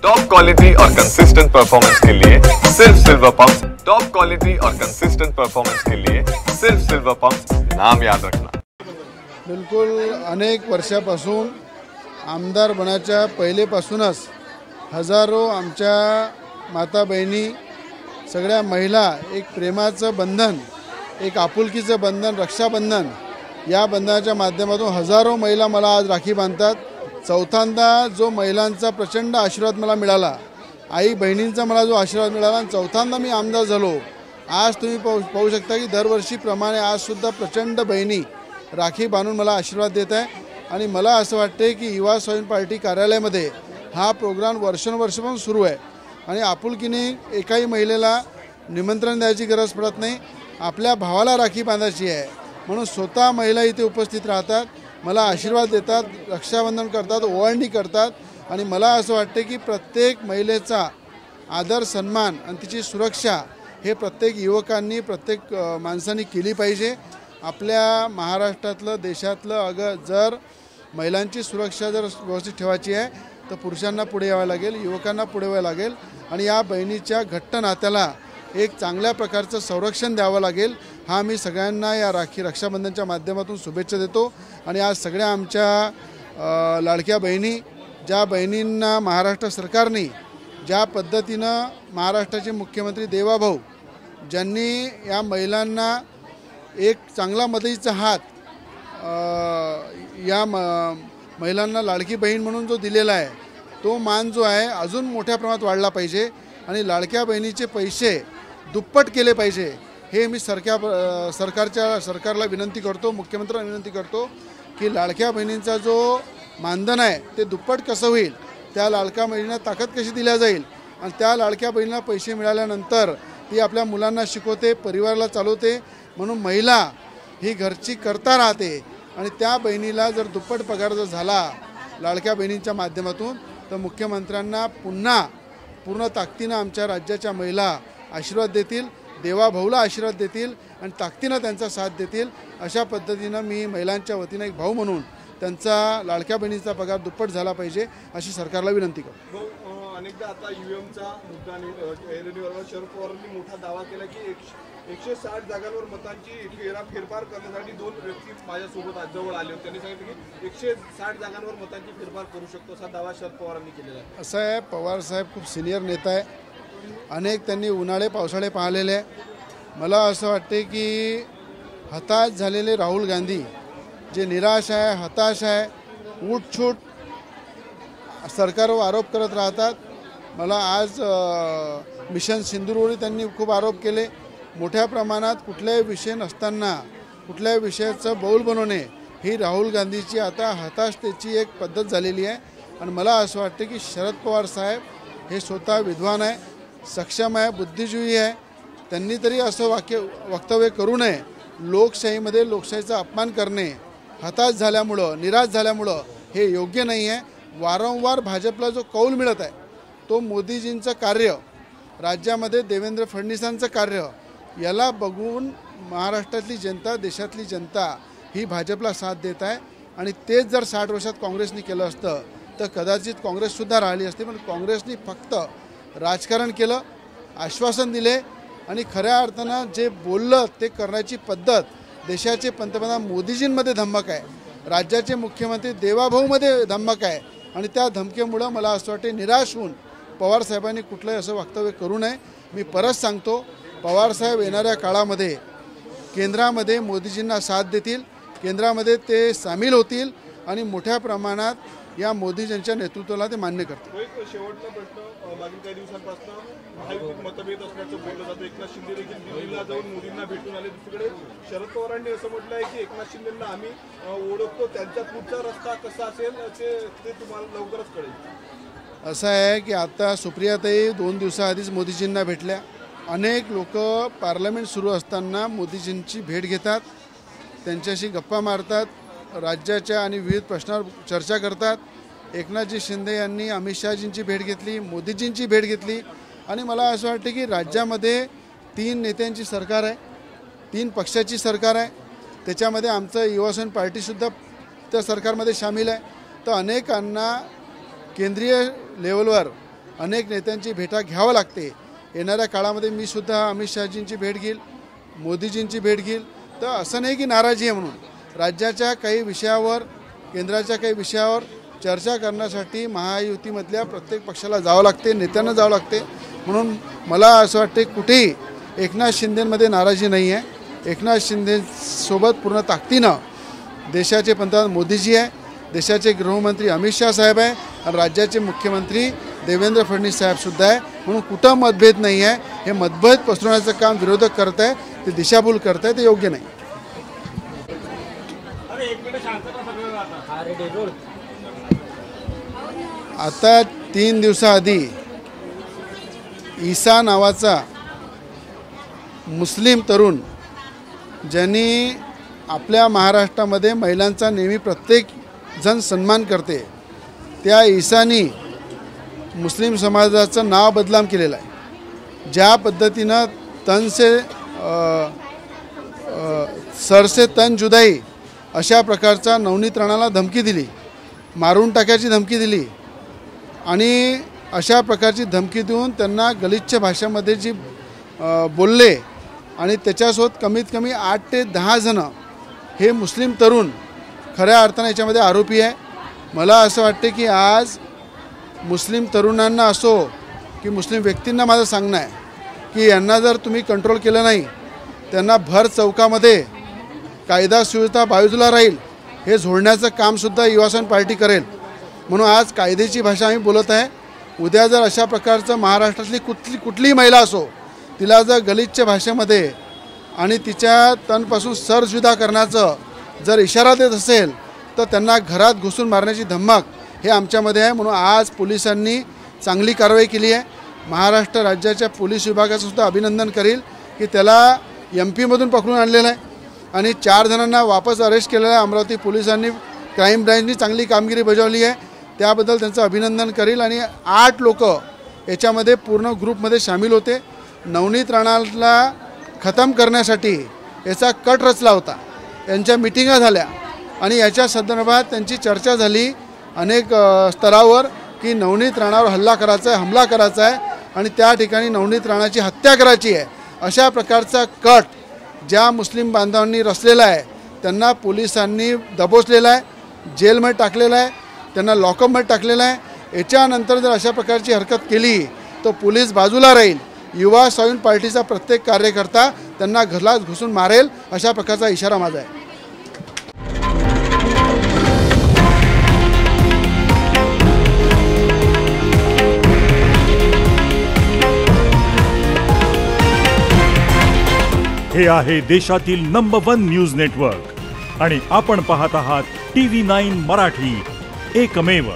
Top quality और consistent performance के लिए सिर्फ सिल्वर पंप्स। टॉप क्वालिटी और कंसिस्टेंट परफॉर्मेंस के लिए सिर्फ सिल्वर पंप्स, नाम याद रखना। बिलकुल अनेक वर्षापासून आमदार बनाच्या पहिलेपासूनच हजारो आमच्या माता बहिणी सगळ्या महिला एक प्रेमाचं बंधन, एक आपुलकीचं बंधन, रक्षाबंधन या बंधनाच्या माध्यमातून हजारो महिला मला आज राखी बांधतात। चौथ्यांदा जो महिलांचा प्रचंड आशीर्वाद मला मिळाला, आई बहिणींचा मला जो आशीर्वाद मिळाला आणि चौथ्यांदा मी आमदार झालो। आज तुम्ही पाहू शकता की दरवर्षीप्रमाणे आजसुद्धा प्रचंड बहिणी राखी बांधून मला आशीर्वाद देत आहे आणि मला असं वाटते की युवा स्वाभिमान पार्टी कार्यालयामध्ये हा प्रोग्राम वर्षानुवर्षापासून सुरू आहे आणि आपुलकीने एकाही महिलेला निमंत्रण द्यायची गरज पडत नाही, आपल्या भावाला राखी बांधायची आहे म्हणून स्वतः महिला इथे उपस्थित राहतात, मला आशीर्वाद देतात, रक्षाबंधन करतात, ओवाळणी करतात आणि मला असं वाटते की प्रत्येक महिलेचा आदर सन्मान आणि तिची सुरक्षा हे प्रत्येक युवकांनी, प्रत्येक माणसांनी केली पाहिजे। आपल्या महाराष्ट्रातलं, देशातलं जर महिलांची सुरक्षा जर व्यवस्थित ठेवायची आहे तर पुरुषांना पुढे यावं लागेल, युवकांना पुढे यावं लागेल आणि या बहिणीच्या घट्ट नात्याला एक चांगल्या प्रकारचं संरक्षण द्यावं लागेल। हा मी सगळ्यांना या रक्षाबंधनच्या माध्यमातून शुभेच्छा देतो आणि आज सगळ्या आमच्या लाडक्या बहिणी, ज्या बहिणींना महाराष्ट्र सरकारने ज्या पद्धतीनं महाराष्ट्राचे मुख्यमंत्री देवाभाऊ ज्यांनी या महिलांना एक चांगला मदतीचा हात या महिलांना लाडकी बहीण म्हणून जो दिलेला आहे तो मान जो आहे अजून मोठ्या प्रमाणात वाढला पाहिजे आणि लाडक्या बहिणीचे पैसे दुप्पट केले पाहिजे। हे मी सरकारला विनंती करतो, मुख्यमंत्र्यांना विनंती करतो की लाडक्या बहिणींचा जो मानधन आहे ते दुप्पट कसं होईल, त्या लाडक्या बहिणींना ताकद कशी दिल्या जाईल आणि त्या लाडक्या बहिणीला पैसे मिळाल्यानंतर ती आपल्या मुलांना शिकवते, परिवाराला चालवते म्हणून महिला ही घरची करता राहते आणि त्या बहिणीला जर दुप्पट पगार जर झाला लाडक्या बहिणींच्या माध्यमातून तर मुख्यमंत्र्यांना पुन्हा पूर्ण ताकदीनं आमच्या राज्याच्या महिला आशीर्वाद देतील, देवाभाऊला आशीर्वाद देतील आणि ताकदीनं त्यांचा साथ देतील। अशा पद्धतीनं मी महिलांच्या वतीनं एक भाऊ म्हणून त्यांचा लाडक्या बहिणीचा पगार दुप्पट झाला पाहिजे अशी सरकारला विनंती करतो। अनेकदा आता ईव्हीएमचा मुद्दा शरद पवारांनी मोठा दावा केला की 160 जागांवर मतांची फेरफार करण्यासाठी दोन व्यक्ती माझ्यासोबत जवळ आले होते, त्यांनी सांगितलं की 160 जागांवर मतांची फेरफार करू शकतो असा दावा शरद पवारांनी केलेला आहे। असं आहे, पवार साहेब खूप सिनियर नेता आहे, अनेक त्यांनी उन्हाळे पावसाळे पाहिलेले आहे। मला असं वाटते की हताश झालेले राहुल गांधी जे निराश आहे, हताश आहे, उठछूट सरकारवर आरोप करत राहतात। मला आज मिशन सिंधूरवरही त्यांनी खूप आरोप केले, मोठ्या प्रमाणात कुठल्याही विषय नसताना कुठल्याही विषयाचं बौल बनवणे ही राहुल गांधीची आता हताशतेची एक पद्धत झालेली आहे आणि मला असं वाटते की शरद पवार साहेब हे स्वतः विद्वान आहे, सक्षम आहे, बुद्धिजीवी आहे, त्यांनी तरी असं वक्तव्य करू नये। लोकशाहीमध्ये लोकशाहीचा अपमान करणे हताश झाल्यामुळं, निराश झाल्यामुळं हे योग्य नाही आहे। वारंवार भाजपला जो कौल मिळत आहे तो मोदीजींचं कार्य, राज्यामध्ये देवेंद्र फडणवीसांचं कार्य याला बघून महाराष्ट्रातली जनता, देशातली जनता ही भाजपला साथ देत आहे आणि तेच जर 60 वर्षात काँग्रेसने केलं असतं तर कदाचित काँग्रेससुद्धा राहिली असते, पण काँग्रेसने फक्त राजकारण केलं, आश्वासन दिले आणि खऱ्या अर्थानं जे बोललं ते करण्याची पद्धत देशाचे पंतप्रधान मोदीजींमध्ये धमक आहे, राज्याचे मुख्यमंत्री देवाभाऊमध्ये धमक आहे आणि त्या धमकीमुळं मला असं वाटते निराश होऊन पवारसाहेबांनी कुठलंही असं वक्तव्य करू नये। मी परत सांगतो, पवारसाहेब येणाऱ्या काळामध्ये केंद्रामध्ये मोदीजींना साथ देतील, केंद्रामध्ये ते सामील होतील आणि मोठ्या प्रमाणात या मोदीजींच्या नेतृत्वाला ते मान्य करतील। शेवटचा प्रश्न, मागील काही दिवसांपासून महायुतीत मतभेद असल्याचं बोललं जातं। एकनाथ शिंदे देखील दिल्लीला जाऊन मोदींना भेटून आले। दुसरीकडे शरद पवारांनी असं म्हटलं आहे की एकनाथ शिंदेंना आम्ही ओळखतो, त्यांचा पुढचा रस्ता कसा असेल ते तुम्हाला लवकरच कळेल। असं आहे की आता सुप्रियाताई 2 दिवसाआधीच मोदीजींना भेटल्या, अनेक लोक पार्लमेंट सुरू असताना मोदीजींची भेट घेतात, त्यांच्याशी गप्पा मारतात, राज्याच्या आणि विविध प्रश्नावर चर्चा करतात। एकनाथजी शिंदे यांनी अमित शहाजींची भेट घेतली, मोदीजींची भेट घेतली आणि मला असं वाटतं की राज्यामध्ये 3 नेत्यांची सरकार आहे, 3 पक्षाची सरकार आहे, त्याच्यामध्ये आमचं युवा स्वाभिमान पार्टीसुद्धा त्या सरकारमध्ये सामील आहे। तर अनेकांना केंद्रीय लेवलवर अनेक नेत्यांची भेटा घ्यावं लागते। येणाऱ्या काळामध्ये मी सुद्धा अमित शहाजींची भेट घेईल, मोदीजींची भेट घेईल। तर असं नाही की नाराजी आहे म्हणून, राज्याच्या काही विषयावर, केंद्राच्या काही विषयावर चर्चा करण्यासाठी महायुतीमधल्या प्रत्येक पक्षाला जावं लागते, नेत्यांना जावं लागते। म्हणून मला असं वाटते कुठेही एकनाथ शिंदेमध्ये नाराजी नाही आहे। एकनाथ शिंदेसोबत पूर्ण ताकदीनं देशाचे पंतप्रधान मोदीजी आहे, देशाचे गृहमंत्री अमित शाह साहेब आहे आणि राज्याचे मुख्यमंत्री देवेंद्र फडणवीस साहेबसुद्धा आहे। म्हणून कुठं मतभेद नाही आहे। हे मतभेद पसरवण्याचं काम विरोधक करत आहे, ते दिशाभूल करत आहे, ते योग्य नाही। आता 3 दिवसाआधी ईसा नावाचा मुस्लिम तरुण, ज्यांनी आपल्या महाराष्ट्रामध्ये महिलांचा नेहमी प्रत्येक जण सन्मान करते, त्या ईसानी मुस्लिम समाजाचं नाव बदनाम केलेलं आहे। ज्या पद्धतीनं सर से तन जुदाई अशा प्रकारचा नवनीत राणाला धमकी दिली, मारून टाकायची धमकी दिली आणि अशा प्रकारची धमकी देऊन त्यांना गलिच्छ भाषेमध्ये जी बोलले आणि त्याच्यासोबत कमीत कमी 8 ते 10 जण हे मुस्लिम तरुण खऱ्या अर्थाने याच्यामध्ये आरोपी आहे। मला असं वाटते की आज मुस्लिम तरुणांना असो की मुस्लिम व्यक्तींना माझं सांगणं आहे की यांना जर तुम्ही कंट्रोल केलं नाही, त्यांना भर चौकामध्ये कायदा सुव्यवस्था बाजूला राहील हे झोडण्याचं कामसुद्धा युवासेना पार्टी करेल। म्हणून आज कायद्याची भाषा आम्ही बोलत आहे। उद्या जर अशा प्रकारचं महाराष्ट्रातली कुठलीही महिला असो, तिला जर गलिच्छ भाषेमध्ये आणि तिच्या तनपासून सरजुदा करण्याचं जर इशारा देत असेल तर त्यांना घरात घुसून मारण्याची धमक हे आमच्यामध्ये आहे। म्हणून आज पोलिसांनी चांगली कारवाई केली आहे। महाराष्ट्र राज्याच्या पोलीस विभागाचं सुद्धा अभिनंदन करील की त्याला MP मधून पकडून आणलेलं आहे आणि 4 जणांना वापस अरेस्ट केलेलं आहे। अमरावती पोलिसांनी, क्राईम ब्रँचनी चांगली कामगिरी बजावली आहे, त्याबद्दल त्यांचं अभिनंदन करील। आणि 8 लोक याच्यामध्ये पूर्ण ग्रुपमध्ये सामील होते। नवनीत राणाला खतम करण्यासाठी याचा कट रचला होता, यांच्या मिटिंगा झाल्या आणि याच्या संदर्भात त्यांची चर्चा झाली अनेक स्तरावर की नवनीत राणावर हमला करायचा आहे आणि त्या ठिकाणी नवनीत राणाची हत्या करायची आहे। अशा प्रकारचा कट ज्या मुस्लिम बांधवांनी रचलेला आहे त्यांना पोलिसांनी दबोचलेला आहे, जेलमध्ये टाकलेला आहे, त्यांना लॉकअपमध्ये टाकलेला आहे। याच्यानंतर जर अशा प्रकारची हरकत केली तर पोलीस बाजूला राहील, युवा स्वाभिमान पार्टीचा प्रत्येक कार्यकर्ता त्यांना घरात घुसून मारेल, अशा प्रकारचा इशारा माझा आहे। हे आहे देशातील नंबर 1 न्यूज नेटवर्क आणि आपण पाहत आहात TV9 मराठी, एकमेव।